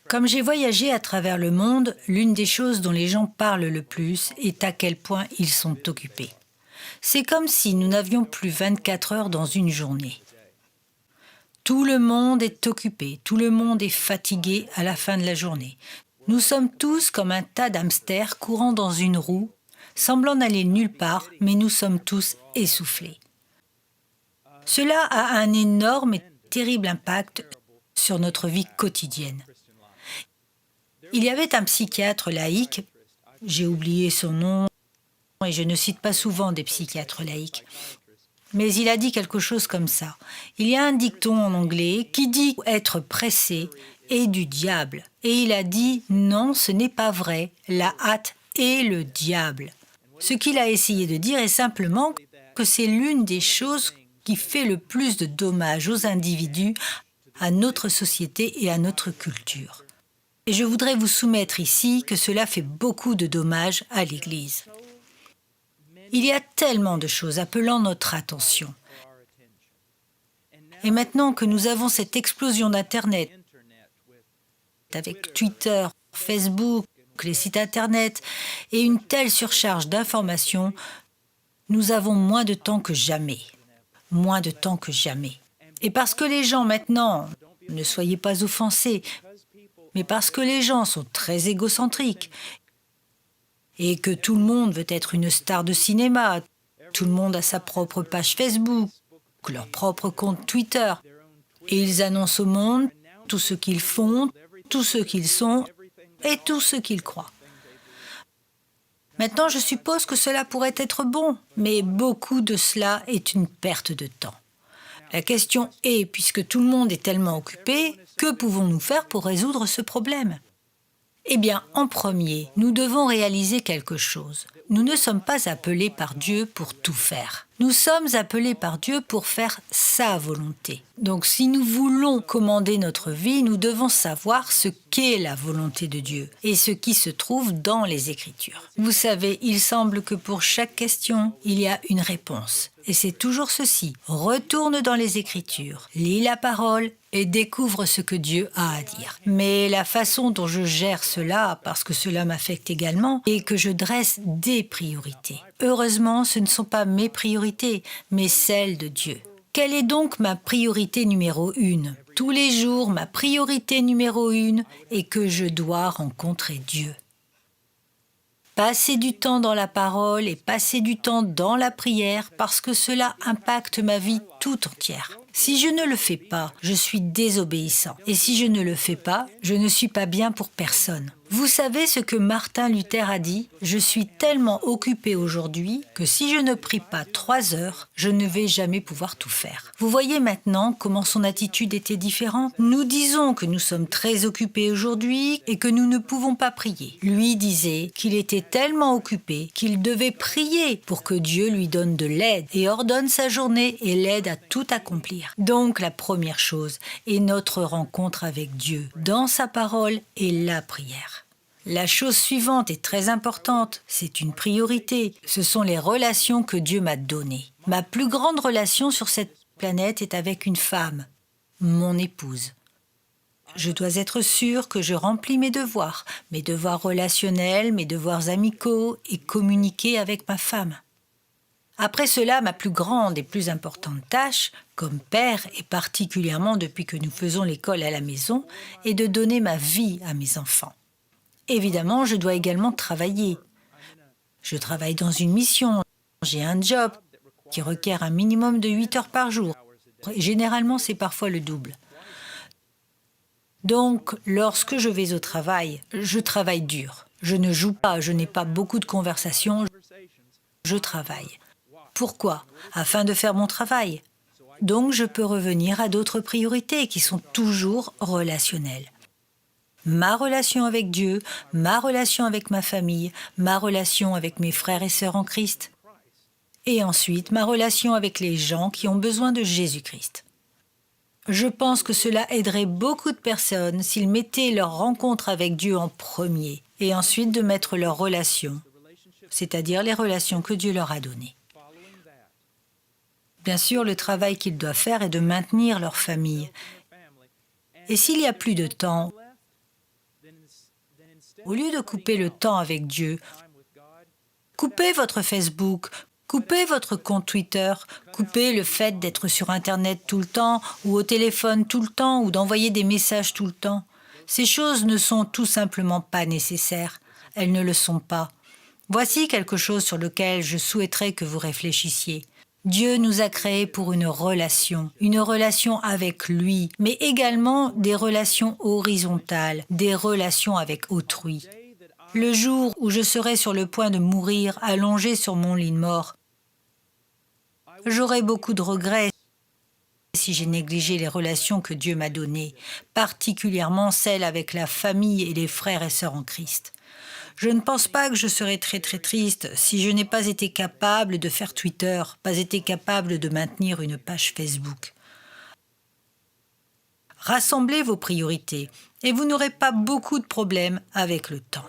Comme j'ai voyagé à travers le monde, l'une des choses dont les gens parlent le plus est à quel point ils sont occupés. C'est comme si nous n'avions plus 24 heures dans une journée. Tout le monde est occupé, tout le monde est fatigué à la fin de la journée. Nous sommes tous comme un tas d'hamsters courant dans une roue, semblant n'aller nulle part, mais nous sommes tous essoufflés. Cela a un énorme et terrible impact sur notre vie quotidienne. Il y avait un psychiatre laïque, j'ai oublié son nom, et je ne cite pas souvent des psychiatres laïques, mais il a dit quelque chose comme ça. Il y a un dicton en anglais qui dit être pressé est du diable. Et il a dit non, ce n'est pas vrai, la hâte est le diable. Ce qu'il a essayé de dire est simplement que c'est l'une des choses qui fait le plus de dommages aux individus, à notre société et à notre culture. Et je voudrais vous soumettre ici que cela fait beaucoup de dommages à l'Église. Il y a tellement de choses appelant notre attention. Et maintenant que nous avons cette explosion d'Internet, avec Twitter, Facebook, les sites Internet, et une telle surcharge d'informations, nous avons moins de temps que jamais. Moins de temps que jamais. Et parce que les gens maintenant, ne soyez pas offensés, mais parce que les gens sont très égocentriques et que tout le monde veut être une star de cinéma, tout le monde a sa propre page Facebook, leur propre compte Twitter, et ils annoncent au monde tout ce qu'ils font, tout ce qu'ils sont et tout ce qu'ils croient. Maintenant, je suppose que cela pourrait être bon, mais beaucoup de cela est une perte de temps. La question est, puisque tout le monde est tellement occupé, que pouvons-nous faire pour résoudre ce problème ? Eh bien, en premier, nous devons réaliser quelque chose. Nous ne sommes pas appelés par Dieu pour tout faire. Nous sommes appelés par Dieu pour faire sa volonté. Donc, si nous voulons commander notre vie, nous devons savoir ce qu'est la volonté de Dieu et ce qui se trouve dans les Écritures. Vous savez, il semble que pour chaque question, il y a une réponse. Et c'est toujours ceci. Retourne dans les Écritures, lis la parole et découvre ce que Dieu a à dire. Mais la façon dont je gère cela, parce que cela m'affecte également, est que je dresse des priorités. Heureusement, ce ne sont pas mes priorités, mais celles de Dieu. Quelle est donc ma priorité numéro 1 ? Tous les jours, ma priorité numéro 1 est que je dois rencontrer Dieu. Passer du temps dans la parole et passer du temps dans la prière parce que cela impacte ma vie tout entière. Si je ne le fais pas, je suis désobéissant. Et si je ne le fais pas, je ne suis pas bien pour personne. Vous savez ce que Martin Luther a dit ? Je suis tellement occupé aujourd'hui que si je ne prie pas 3 heures, je ne vais jamais pouvoir tout faire. Vous voyez maintenant comment son attitude était différente ? Nous disons que nous sommes très occupés aujourd'hui et que nous ne pouvons pas prier. Lui disait qu'il était tellement occupé qu'il devait prier pour que Dieu lui donne de l'aide et ordonne sa journée et l'aide à tout accomplir. Donc la première chose est notre rencontre avec Dieu dans sa parole et la prière. La chose suivante est très importante, c'est une priorité. Ce sont les relations que Dieu m'a données. Ma plus grande relation sur cette planète est avec une femme, mon épouse. Je dois être sûre que je remplis mes devoirs relationnels, mes devoirs amicaux et communiquer avec ma femme. Après cela, ma plus grande et plus importante tâche, comme père et particulièrement depuis que nous faisons l'école à la maison, est de donner ma vie à mes enfants. Évidemment, je dois également travailler. Je travaille dans une mission, j'ai un job qui requiert un minimum de 8 heures par jour. Généralement, c'est parfois le double. Donc, lorsque je vais au travail, je travaille dur. Je ne joue pas, je n'ai pas beaucoup de conversations, je travaille. Pourquoi ? Afin de faire mon travail. Donc, je peux revenir à d'autres priorités qui sont toujours relationnelles. Ma relation avec Dieu, ma relation avec ma famille, ma relation avec mes frères et sœurs en Christ. Et ensuite, ma relation avec les gens qui ont besoin de Jésus-Christ. Je pense que cela aiderait beaucoup de personnes s'ils mettaient leur rencontre avec Dieu en premier et ensuite de mettre leurs relations, c'est-à-dire les relations que Dieu leur a données. Bien sûr, le travail qu'ils doivent faire est de maintenir leur famille. Et s'il y a plus de temps, au lieu de couper le temps avec Dieu, coupez votre Facebook, coupez votre compte Twitter, coupez le fait d'être sur Internet tout le temps, ou au téléphone tout le temps, ou d'envoyer des messages tout le temps. Ces choses ne sont tout simplement pas nécessaires. Elles ne le sont pas. Voici quelque chose sur lequel je souhaiterais que vous réfléchissiez. Dieu nous a créés pour une relation avec lui, mais également des relations horizontales, des relations avec autrui. Le jour où je serai sur le point de mourir, allongé sur mon lit de mort, j'aurai beaucoup de regrets si j'ai négligé les relations que Dieu m'a données, particulièrement celles avec la famille et les frères et sœurs en Christ. Je ne pense pas que je serai très triste si je n'ai pas été capable de faire Twitter, pas été capable de maintenir une page Facebook. Rassemblez vos priorités et vous n'aurez pas beaucoup de problèmes avec le temps.